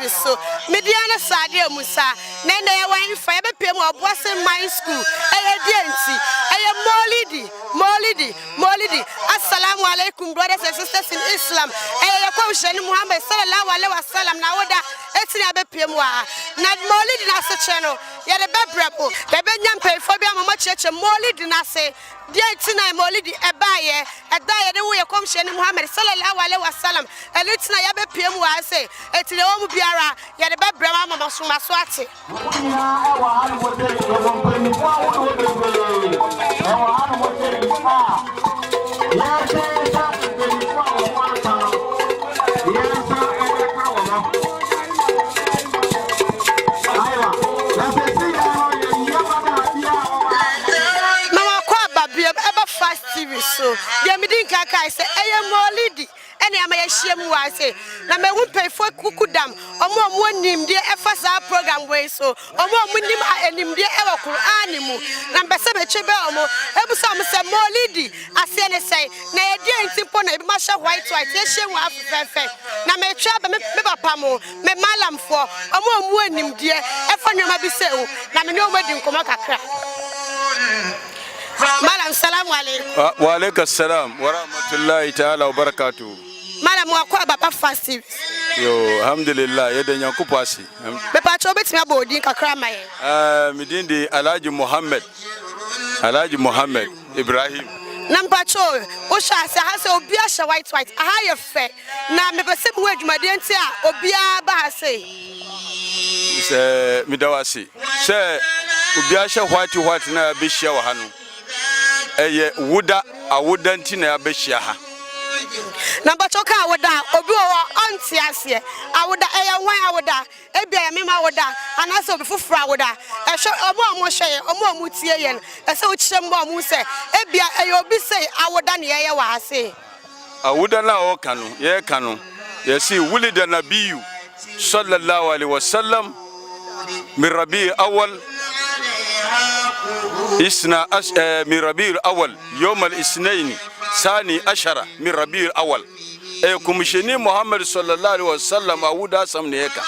TV so Mediana Sadia Musa Nene wine fire PM or Bossing My School Dienti Molidi Assalamu alaikum brothers and sisters in Islam Yakoshani Muhammad sallallahu alaihi wasallam na woda etina be PM wa na Molidi na se channel ya de bebrebo de benyam pefobia mama cheche Molidi na se Dientina Molidi ebaye edaye de wo Yakoshani Muhammad sallallahu alaihi wasallam elitina ya be PM wa se etile wo mu biara ya de bebrema mama so maso ate TV so dia me din kaka say Molidi ene ama ya hiem wa say na me hu pay for kukudam omo nim de efa sa program we so omo nim anim de e wa Qur'an mu na mbese be chebe omo ebusa am say Molidi ase ne say na ye de ntimpo na be ma hye white ye hye wa afefe na me twa be me papa mo me malam fo omo anim de efa nyoma bi say o na me ne omo di nkomo kakra Madam, salam alaikum. Wa alaikum salam wa rahmatullahi ta'ala wa barakatuh. Madam, wa kwa baba fasting. Yo, alhamdulillah, yede nyankupo asi. Be pa cho betimi abodi kakra maye. Midin di Alhaji Muhammad Ibrahim. Nampa cho, o sha se ha se obi a sha white. Aha ye fe. Na me pese mu adwumade nti a obi a ba ha se. Se midawasi. Se obi a sha white na be hia wa ha no. Eye wuda awuda nti na abehia ha na bachoka awuda obi wo onti ase awuda eye wan awuda ebia me ma awuda anase obi fufura awuda ehwe omo hwe omo tie ye ese wo kire mbo omo se ebia eye obi se awuda ne ye wa ase awuda na o kanu ye kanu ye si wulida nabiyu sallallahu alaihi wasallam min rabi awal إسنا من ربيع الأول يوم الاثنين ثاني عشر من ربيع الأول كوميشني محمد صلى الله عليه وسلم أودا سمنيكا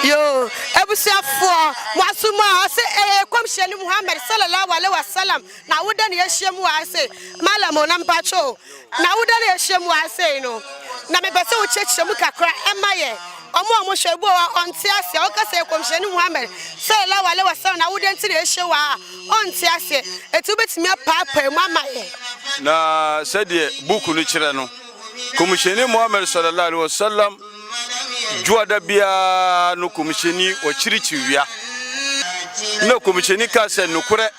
yo ebusiafo mwasuma ase komsheni Muhammad sallallahu alaihi wasallam na woda ne yehyiemu ase malamo na mpacho na woda ne yehyiemu ase no na mebese wo chechemu kakra emaye omo hwebu onti ase o kase komsheni Muhammad sallallahu alaihi wasallam na woda ntire yehyewa onti ase etu betimi apapa mu amaye na sede buku no kire no komsheni Muhammad sallallahu alaihi wasallam juada bia no komisheni o chirichiwia na komisheni ka se nokure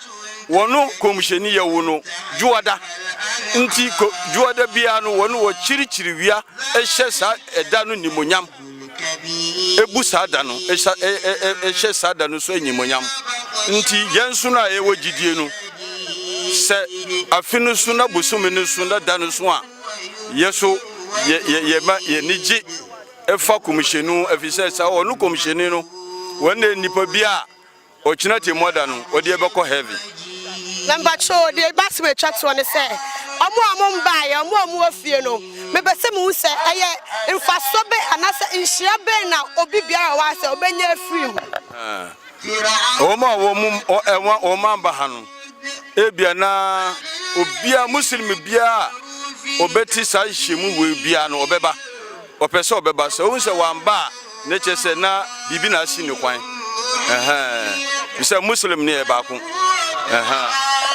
wono komisheni yawo no juada nti juada bia no wono o chirichiwia ehye sa eda no nimonyam ebu sada no ehye sada no so nimonyam nti yensu na ye wogidie no se afinu so na bosome no so na da no so a yeso ye niji efa komishenu efise sa onu komisheni no wonne nipa bia o chinate moda no odi ebeko heavy number 2 de bass we chat one say omo mbaye omo afie no mebese mu se eye mfaso be anase nhia be na obi biara wa se obenya afiri mu o mamba hanu ebia na obia muslim bia obeti sa hyemu we bia no obeba opese obeba so won se wamba ne chese na bibi na asi ne kwan bisa muslim ne e ba ko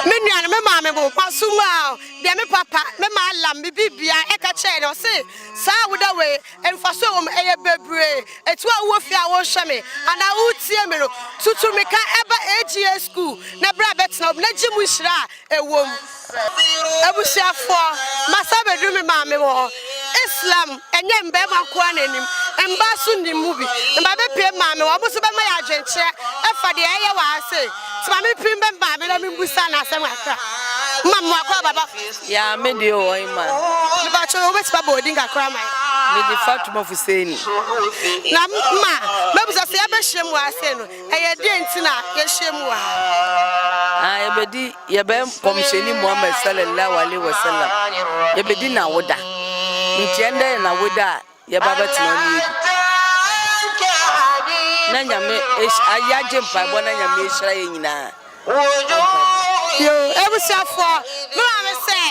me nuan me ma me bo pasuma de me papa me ma lam bibi bia e ka che no se sa woda we emfaso wo eye bebre etu a wo fi a wo hwe me ana wo tie me no tutu me ka eba AGA school na bra betna na gimu hira ewom ebusiafo masabedu me ma me wo Islam enye mbe makwa nanim emba so nimu bi mba be pie ma me wo bo so be ma ya adwenche efa de eye wa ase ti me pie mbe mba me na me busa na asem akra mamma akwa baba ya me de o ima me ba cho obeti baba odinga akra ma me de Fatuma Fuseni na ma me busa se ya be hyem wa ase no eye de ntina ye hyem wa ye bedi ye be komisheni Muhammad sallallahu alaihi wasallam ye bedi na woda ntiende na woda ye baba tino ni na nyame ayaje mpaebɔ na nyame ehyira yɛ nyinaa yo ebusiafo no ame say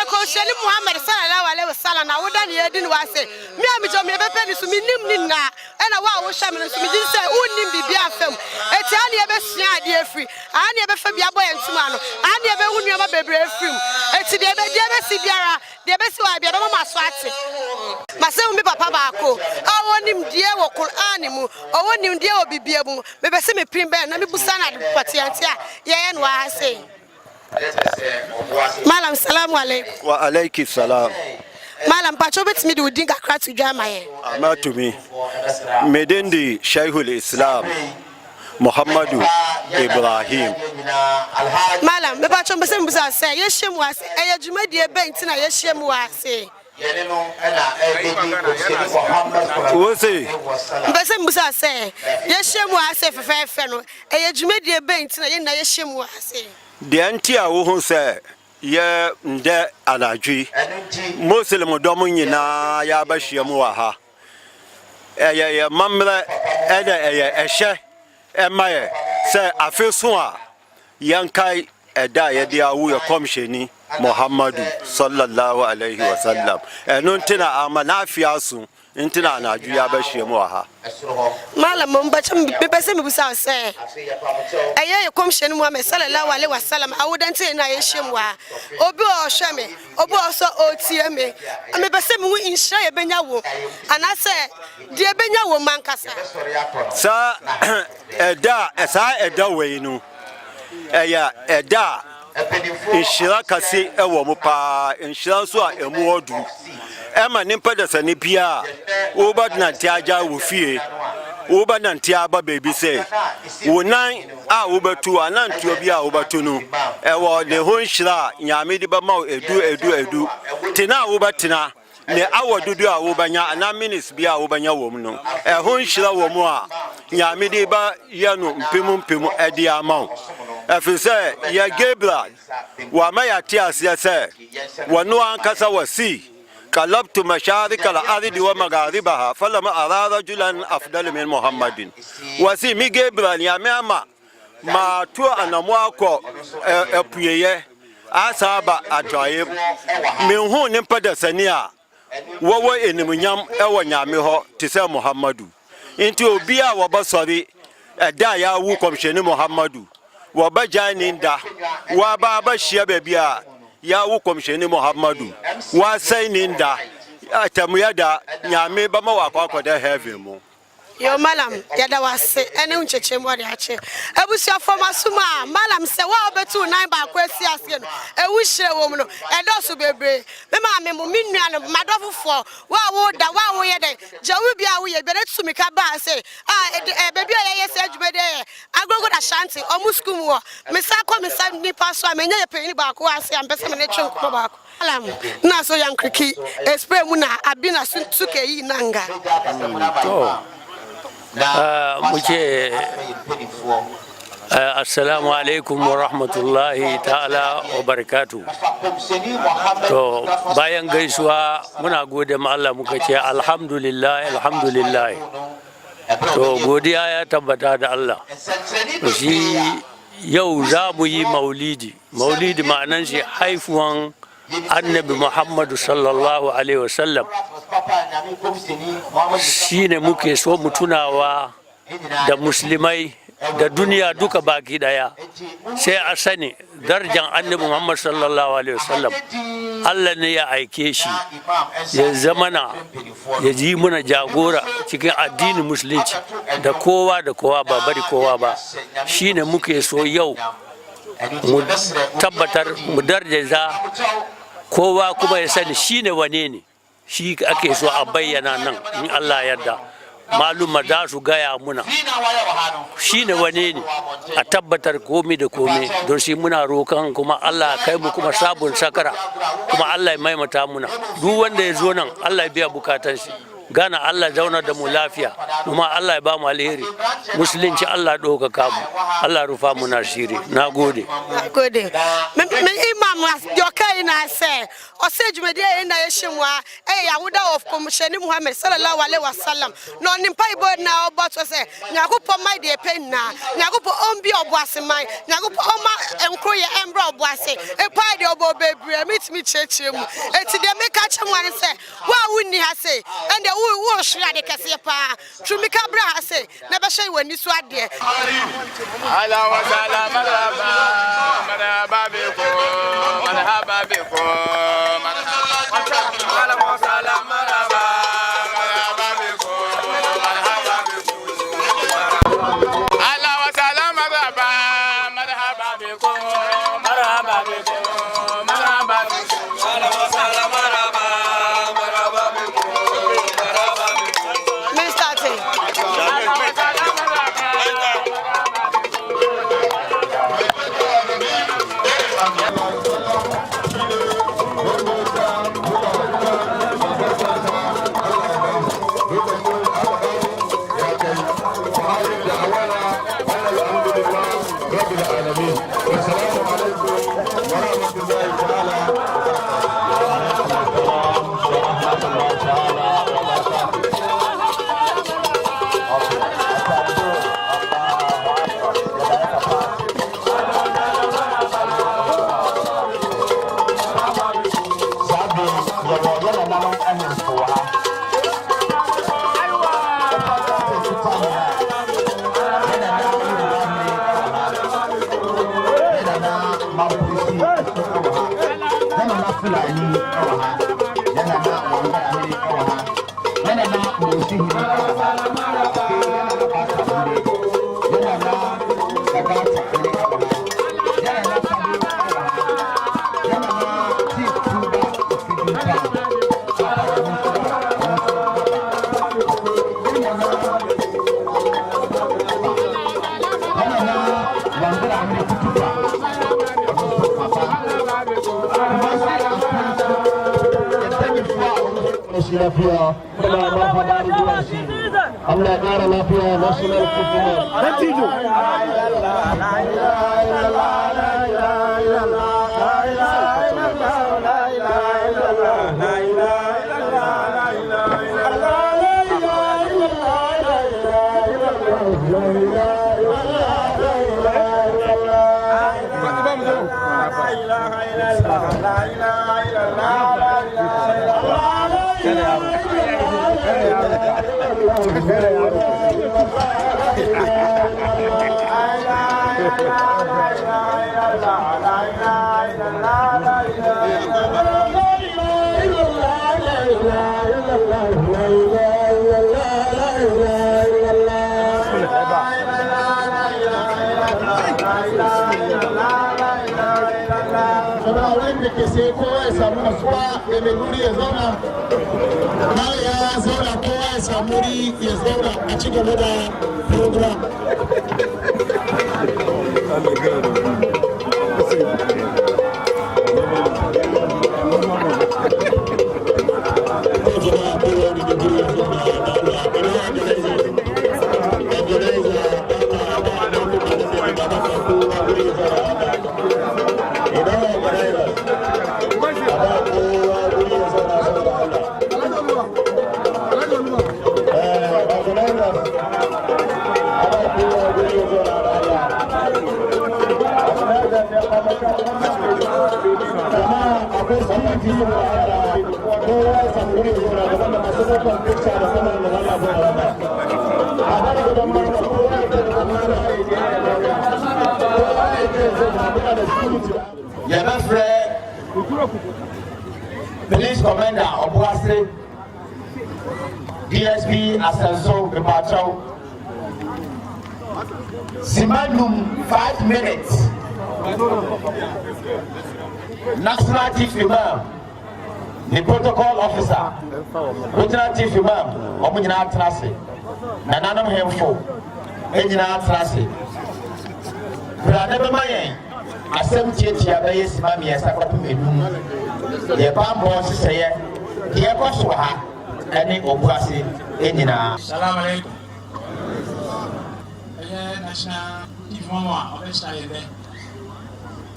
Kosheli Muhammad sallallahu alaihi wasallam na woda ne yedi ni wase me amjo me bepe ni so me nim ni na e na wa wo hya me so me din say unnim bibia afam eti ane e be sua ade afri ane e be fa bia boy ntuma no ane e be hunu ma bebre afrim eti de be si biara de be si wa bia be ma so ate ma se me papa ba ko awonim die wo Qur'an mu awonim die wo bibia mu me be se me prim be na me busa na de patiante a ye ye no wa say Malam salamu alaikum. Wa alayki salam. Malam pacho betimi de udin kakra to dwa maye. Amatumi. Medendi Shaykhul Islam Muhammadu Ibrahim. Malam me pacho mbese mbusa say ye hyem wase eye dwumadi e benti na ye hyem wase. Wose. Mbese mbusa say ye hyem wase fefefe no eye dwumadi e benti na ye hyem wase. The antia wo say ye nde anadwi Muslim dom nyina ya ba hyiam wa ha ye mamre ede ehye emaye say afeso a yankai eda ye dia wo ye komsheni Muhammadu sallallahu alaihi wasallam eno ntina amana afiasu ntina anadwi ya ba hyiam wa ha Malam mbacha mbese mbusa say eye komsheni Muhammad sallallahu alaihi wasallam awudanti na ye hyem wa obi o hweme obi o so otie me mbese mu insha ye benya wo anase de benya wo mankasa sa eda we nu eya eda inshira kase ewo mu pa inshira so a emu odu ema nimpa da sane bia wo badna tiaja wo fie wo badna tiaba baby say wo nan a wo batu anantu obi a wo batu no ewo ne ho inshira nyame di ba ma edu tina wo batina ne awodudu a wo banya ana minis bia wo banya wo mu no ho inshira wo mu a nyame di ba ye no mpemu edi ama afise ya Gabriel wa ma ya ti ase se wonu ankasa wasi kalabtu masharik al-ardi wa magharibaha falama ara rajulan afdal min Muhammadin wasi mi Gabriel ya me ama ma tu anamu akọ epuyeye asaba atwaye me hu ne pada sani a wo enimnyam ewo nyame ho te se Muhammadu nti obi a wo basori eda ya wu komsheni Muhammadu wo bajani nda wa baba shia bebia ya wu komsheni Muhammadu wa sai ninda atamuyada nyame bama wa kwakoda heaven mu yo malam yada wase ene uncheche mo de ache ebusia forma suma malam se wa obetu nan ba kwasi ase no ewu hire wo mu no edoso bebre me ma me mu minua no madofofo wa wo ye de jawu bia wo ye bere tumi ka ba se bebi ye se adwuma de agogo da shanti omusku mu me sa nipa so amenye ye peni ba ko ase ampese me ne twenko ba ko malam na so yankriki espre mu na abina suke yi nanga muke assalamu alaikum wa rahmatullahi ta'ala wa barakatuh. To bayan gaisuwa muna gode ma Allah muka ce alhamdulillah. To godiya ya tabbata da Allah. To shi yau za mu yi maulidi ma'anan shi haifuwan annabi Muhammadu sallallahu alaihi wasallam shine muke so mu tunawa da musulmai da duniya duka baki daya sai a sani darajar annabi Muhammad sallallahu alaihi wasallam Allah ne ya aike shi ya zamana ya ji muna jagora cikin addinin musulunci da kowa ba bari kowa ba shine muke so yau mu tabbatar mu daraja kowa kuma ya sani shine wane ne shi ake so a bayyana nan in Allah yarda maluma da su gaya muna shine wane ne a tabbatar komai da komai don shi muna rokan kuma Allah kai mu kuma sabon sakara kuma Allah ya maimata muna duk wanda ya zo nan Allah ya biya bukatan shi Gana Allah zauna da mu lafiya kuma Allah ya ba mu alheri musulunci Allah ɗaukaka mu Allah rufa mu na shiri na gode me imam yokai na say o say jumedi e na yeshimwa yawoda of komsheni Muhammad sallallahu alaihi wasallam no nimpa ibo na obo to say nyagopo mai de pen na nyagopo ombi oboase mai nyagopo oma enkro ye embra oboase e pa de obo bebre mitimi chechire mu eti de meka chemwan say wa wuni ha say ende wo hwira de kese pa twumika bra ha say na be hye wani so ade ala wa sala marhaba marhaba biko marhaba biko ala wa sala marhaba marhaba biko marhaba biko ala wa sala marhaba marhaba biko marhaba biko marhaba biko ala wa sala marhaba marhaba biko marhaba biko Mr. T lafiya kuma marhaba da zuwa shi Allah ya ƙara lafiya national football dattijo ke sai kowa ya samu nasuwa da mai wuri ya zauna bayan ya zauna kowa ya samu wuri ya zauna a ci gaba da program Police Commander Obuasi, DSP Asenso Repatro, Simanum 5 minutes. National Chief Imam, the Protocol Officer, Regional Chief Imam, Omunina Trasi, Nananum Hemfo, Engineer Trasi. Brother Mayen, Assem Chia Bay Simami, Sakapum, the Pambo say, the Ekoswaha, ɛne ɔbuase nyinaa. Salaam alaikum. National Chief Mama of Esther.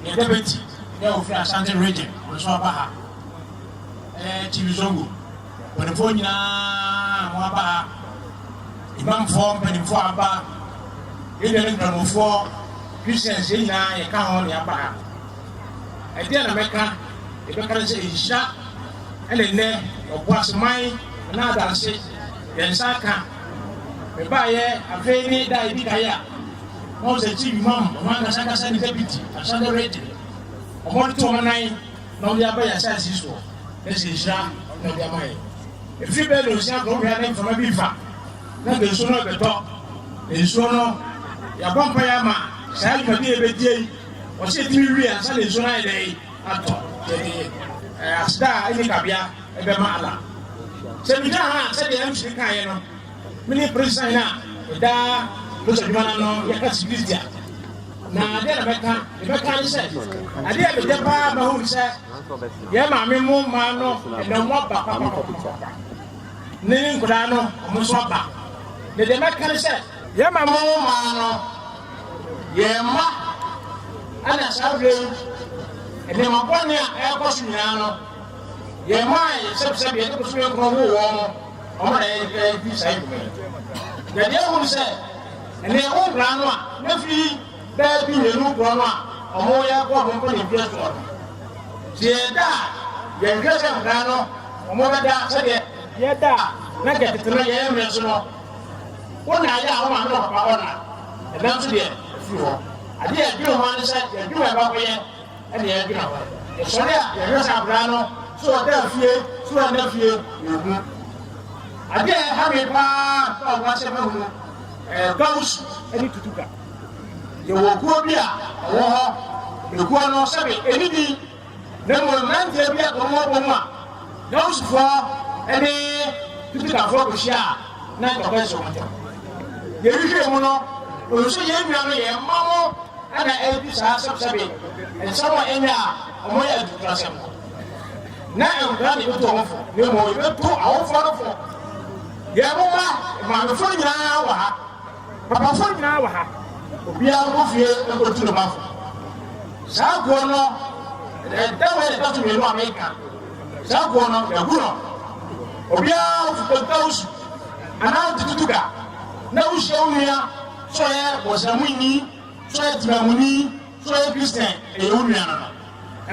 The deputy, they will fly Ashanti region, on Swabaha. Chief Zongo. When the phone Waba, Imam form, and for Abba, Indian for Christians in a count Yaba. I did America, if I can say shot, and then was mine, another say, then Saka. Baye afeni da ibikaya mo se chief imam o man saka sani deputy asande ready o mo to manai no dia ba ya sa siso e se sha no dia mai e fi be lo sia ko ya na fama bi fa na be so no be to e so no ya bompa ya ma sa yi bi e be die o se ti wi asa le so na ile ato asda ini kabia e be ma ala se bi da ha se de am shi kan ye no mini president na da lo so jumana no ya ka security na de na beka ni se ade e be de ba ba hu se ye ma me mu ma no e na mo ba pa ni nkuda no mo so ba de meka ni se ye ma mu ma no ye ma ana sabre e ne ma boni a e ko su nyina no ye ma ye se be de ko su ko wo ọmọ ẹ fi sáyé fún mi yẹn ehun sẹ ẹni ehun branu a nefi bẹẹ bi yẹnu branu a ọmọ yẹ kọ ọmọ nkọ ní bíẹ sọrọ tiẹ da yẹn hwẹ sẹ branu ọmọ bẹ da sẹdẹ yẹ da na kẹ tètè na yẹ mìíràn so no wọn nà ayé àwọn àmì ọ̀pá ọ̀nà ẹ̀dá nso deẹ fi hɔ adi yẹ dwuma hɔ ani sẹ yẹ dwuma ẹ bá kọ yẹ ẹni yẹ dwuma hɔ yẹ sọrọ a yẹ hwẹ sẹ branu so ọdẹ fie so ọdẹ fie yẹ hu. Ade ha me pa ta wa se mahu gaus eni tutuka ye wo ko bia wo ho e ko no se be eni di na mo nante bia ko mo bo ma gaus fo eni tutuka fo ko sha na ko ba so mo ye wi mo no o so ye bia no ye mamo ana e bi sa se be en so mo enya o mo ya tutuka se mo na e ngra ni to mo fo ni mo ye to awon fo no fo ye mama ma me fo nyina wa ha papa fo nyina wa ha obia mo fie e ko tu no ma fo sa go no da we da tu me no america sa go no ya go no obia fo ko taus ana tutuga na u she onua so ye bo sa munni so ye timamuni so ye christian e onua no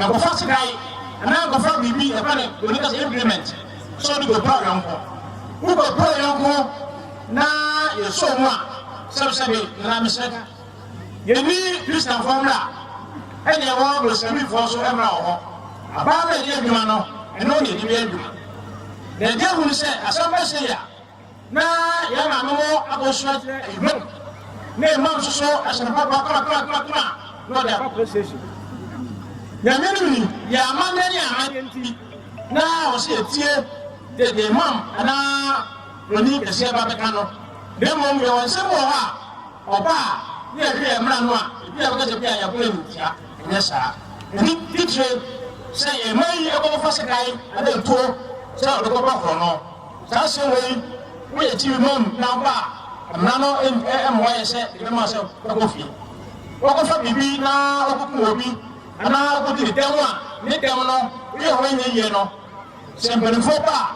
na ko fa sikai ana ko fa bibi e ba ne do ni ka implement so ni go program ko who go pray yanko na ye so mo a sabe na me seka ye ni Christian formula e ne wo go sabi fo so e mra ho aba na ye adwuma no e no ne di adwuma na de hu se asamba se ya na ya ma mo akoso atre e no ne ma so so asamba ba kala no da ba procession ya me ni ya ma ne ni amenti na o se tie de mam ana roni kese ba be kano de mom ye won se mo ha oba ni e hwe mra no a bi a be ka ya ko entia nya sa ni titre se e mai e ko fa se kai ade to se o ko ba ko no sa se we ye ti mom na ba mra no e mo ye se be ma se ko fi o ko fa bibi na o ko ko obi ana ko di dem a ni dem no ye ho nye ye no se mbere fo ba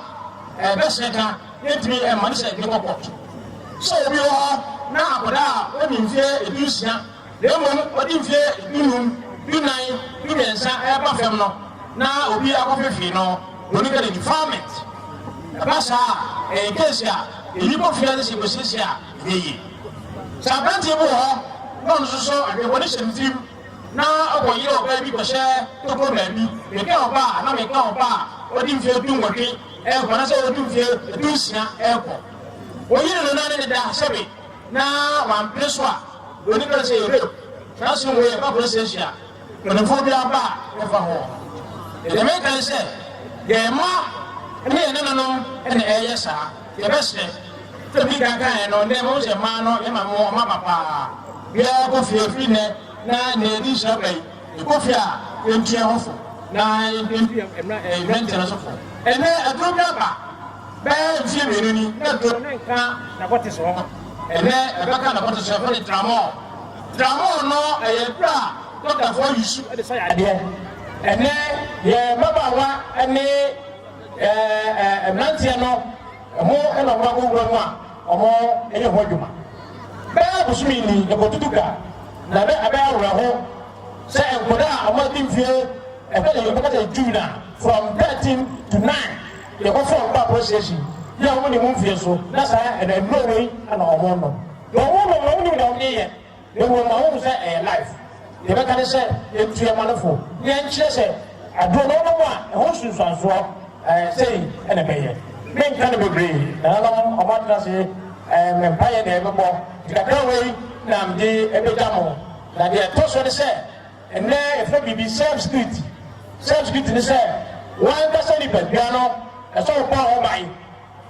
be seka yetri e man se ke kokko so obi ho na akoda o ni mfie edusia de mo odi mfie edunum dunai dumensa e ba fem no na obi akofefi no oni ka de farming basa e kesia e lipo fia de se bosesia yeyi sa branche bo ho no so so ade woni se mfim na okoyi oba bi ko she to problem bi me ke oba na me ka oba odi mfie dunwote e ko na se odi mfie edusia e ko oyi no na ne da sebe na wan preswa oni ka se yore sa so we ba bosesia ko na fo bi aba e fa ho e me kan se ye ma ne na no ene e yesa ye bese te bi kan kan no ne mo se ma no ye ma mo ma papa bia ko fi ne na ne di sabai ko fi a entie hofo na entie emra event na sofo ene adrobia ba bɛɛ nfie mmienu ni na do ne nka n'akɔte so ɛnɛ ɛbɛka n'akɔte so ɛfɛ ne tramɔl no ɛyɛ bra dɔktafoɔ yusu ɛde sɛ yadeɛ ɛnɛ yɛ mmabaawa ɛne mmeranteɛ no ɛmo ɛna ɔmo akɔwura mu a ɔmo ɛyɛ ho adwuma bɛɛ bosomi ni ɛkɔtutu ka na bɛ abɛɛ awura ho sɛ nkɔdaa a ɔmo adi mfie ɛfɛ de yɛbɛkata juvenile from 13 to 9 yɛkɔfɔ ɔmo appreciation yɛ ɔmo ne mu mfie so na saa ɛna nnuro wei ɛna ɔmo no na ɔmo no ɔmo nim na ɔmo yɛ ewu ma ɔmo sɛ ɛyɛ life yɛbɛka ne sɛ yɛtu yɛ manofo yɛnkyerɛ sɛ aduro no ɔmo a ɛho sunsuansoɔ sɛyi ɛna bɛyɛ menka no bebree na nanom ɔmo atena se mpaeɛ na ɛbɛbɔ kakra wei na mde ɛbɛgya mo na deɛ ɛtɔ so ne sɛ ɛnɛ ɛfɛ biribi self street ne sɛ wankasa nipadua no ɛsɛ wobɔ ho ban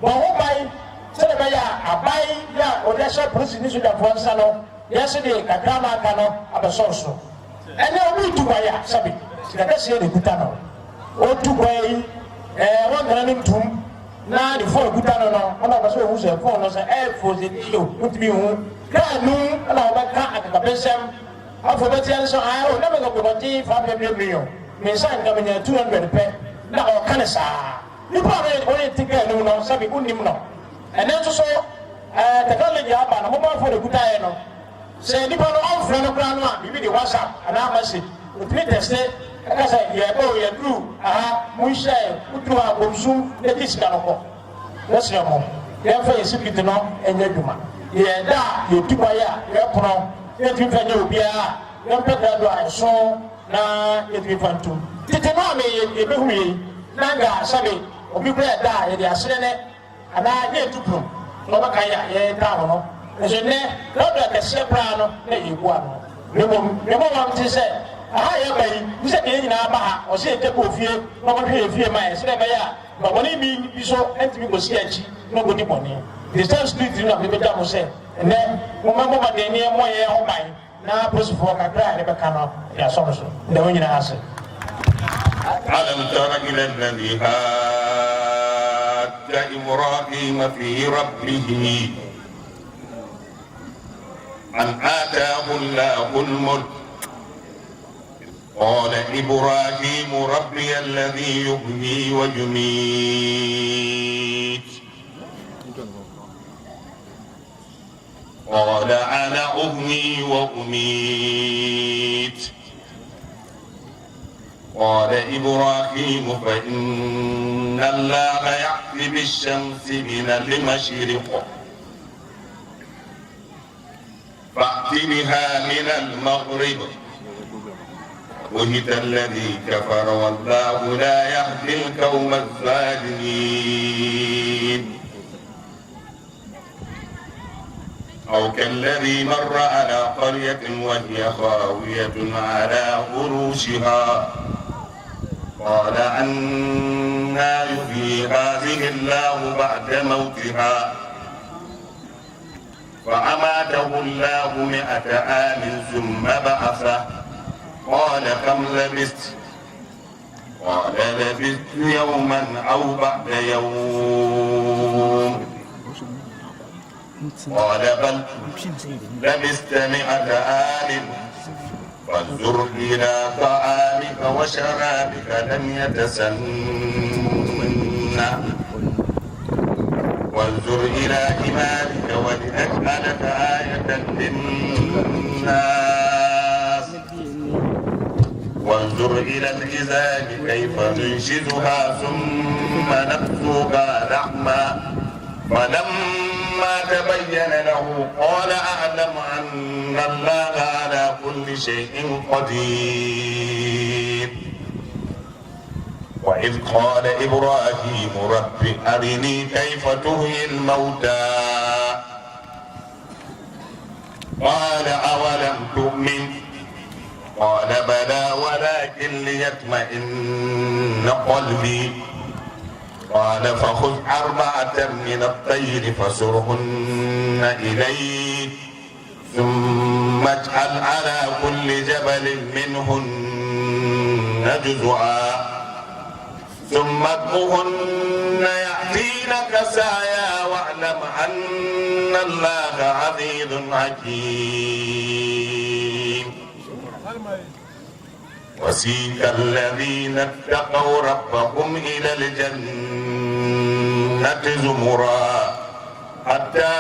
bɔ ho ban sɛdeɛ ɛbɛyɛ a aban yɛ a ɔde ahyɛ polisi ne sogyafoɔ nsa no yɛse de kakra no aka no abɛsɔre so ɛnɛ ɔmo tu kwaeɛ a sɛbe sikakɛseɛ ne kuta no ɔtu kwaeɛ yi wankana no ntom na ne fone kuta no no ɔna ɔbɛ sɛ ɔhu sɛ fone no sɛ ɛɛfo sɛ iyo wotumi hu kaa num ɛna wɔbɛka akakabɛnsɛm afɔ bɛteɛ no sɛ na mɛka bɔbɔden 500 million mensa nka menya 200 pɛ na ɔka ne saa nipa a ɔyɛ ti kaa num no sɛbe wonim no ɛnɛ nso so technology aba na mobile phone kutaeɛ no sɛ nipa no ɔmfrɛ no koraa no a biribi de whatsapp anaa message wotumi tɛste ɛka sɛ yɛduru aha monhyɛ woduru a bɔmsum na di sika no kɔ yɛsrɛ mo yɛmfa yɛ security no ɛnyɛ adwuma yɛda a yɛtu kwaeɛ a yɛpono yɛtumi fa nyɛ obiara a yɛmpɛ grado a ɛso na yɛtumi fa ntom tete no a yɛbɛhu yei na nka sɛbe obi kora ɛda a yɛde aserɛ ne anaa yɛtu prom na ɔbɛka yɛ a yɛda ho no nso nnɛ grado akɛseɛ koraa no na yɛbua no mmom te sɛ aha yɛba yi bi sɛ deɛ nyinaa ba ha ɔsɛ yɛtɛ kɔ fie na ɔmɔhwɛ yɛ fie ma yɛ sɛdeɛ ɛbɛyɛ a babɔne bi so ɛntumi kɔsi akyi na ɔkɔdi bɔne christian street no a mebɛgya mo sɛ ɛnɛ mommaden ne ɛmmɔ yɛ ho ban na polisifoɔ kakra a yɛbɛka no de asɔre so nda wo nyinaa ase ألم تر إلى الذي حاج إبراهيم في ربه أن آتاه الله الملك قال إبراهيم ربي الذي يحيي ويميت قال أنا أحيي وأميت قال إبراهيم فإن الله يأتي بالشمس من المشرق فأت بها من المغرب وهد الذي كفر والله لا يهدي القوم الظالمين أو كالذي مر على قرية وهي خاوية على عروشها قال أنى يحيي هذه الله بعد موتها فأماته الله 100 عام ثم بعثه قال كم لبثت قال لبثت يوما أو بعد يوم قال بل لبثت 100 عام فانظر إلى طعامك وشرابك لم يتسنى وانظر إلى حمارك ولنجعلك آية للناس وانظر إلى العظام كيف ننشزها ثم نكسوها لحما فلما تبين له قال أعلم أن الله على كل شيء قدير وإذ قال إبراهيم رب أرني كيف تحيي الموتى قال أولم تؤمن قال بلى ولكن ليطمئن قلبي قال فخذ 4 من الطير فصرهن إليك ثم اجعل على كل جبل منهن جزءا ثم ادعهن يأتينك سعيا واعلم أن الله عزيز حكيم وسيق الذين اتقوا ربهم إلى الجنة زمرا حتى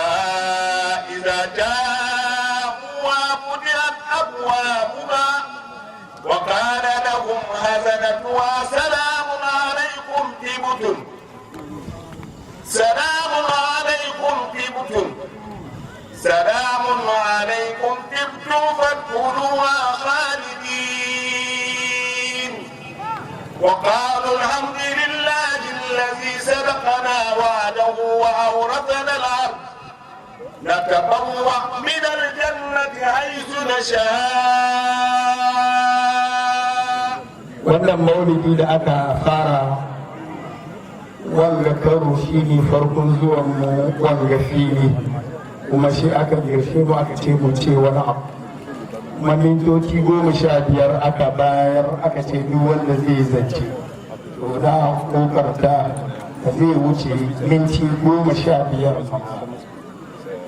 إذا جاءوا فتحت أبوابها وقال لهم خزنتها سلام عليكم طبتم سلام عليكم طبتم سلام عليكم طبتم فادخلوها خالدين وقالوا الحمد لله الذي صدقنا وعده وأورثنا الأرض نتبوأ من الجنة حيث نشاء. wannan maulidi da aka fara wanga karo shi ne farkon zuwan mu wanga fili kuma shi aka girshe mu aka ce mu ce wani abu kuma mintoci 15 aka bayar aka ce duk wanda zai zance to da kokarta da zai wuce minti 15.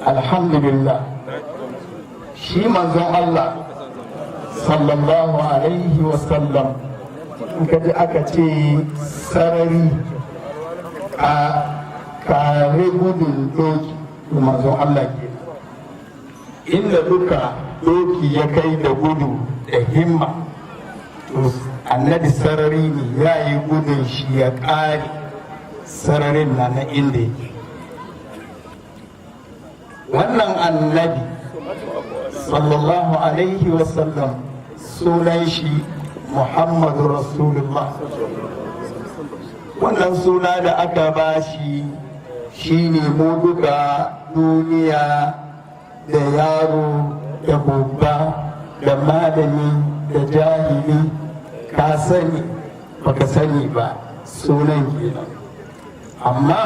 alhamdulillah shi manzon Allah sallallahu alaihi wasallam in ka ji aka ce sarari a kare gudun doki to manzon Allah ke inda duka doki ya kai da gudu da himma to annabi sarari ne ya yi gudun shi ya kare sararin na inda yake wannan annabi sallallahu alaihi wasallam sunan shi Muhammadu Rasulullah. Wannan suna da aka ba shi shine mu duka duniya da yaro da babba da malami da jahili ka sani baka sani ba sunan kenan amma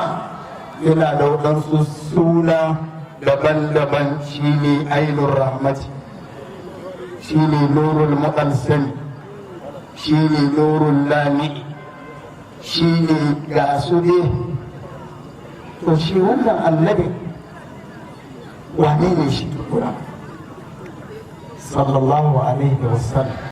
yana da waɗansu suna daban-daban shine ainul rahmati shine nurul muqaddam shine nurul lami shine ga su ne to shi wannan annabi wane ne shi sallallahu alaihi wasallam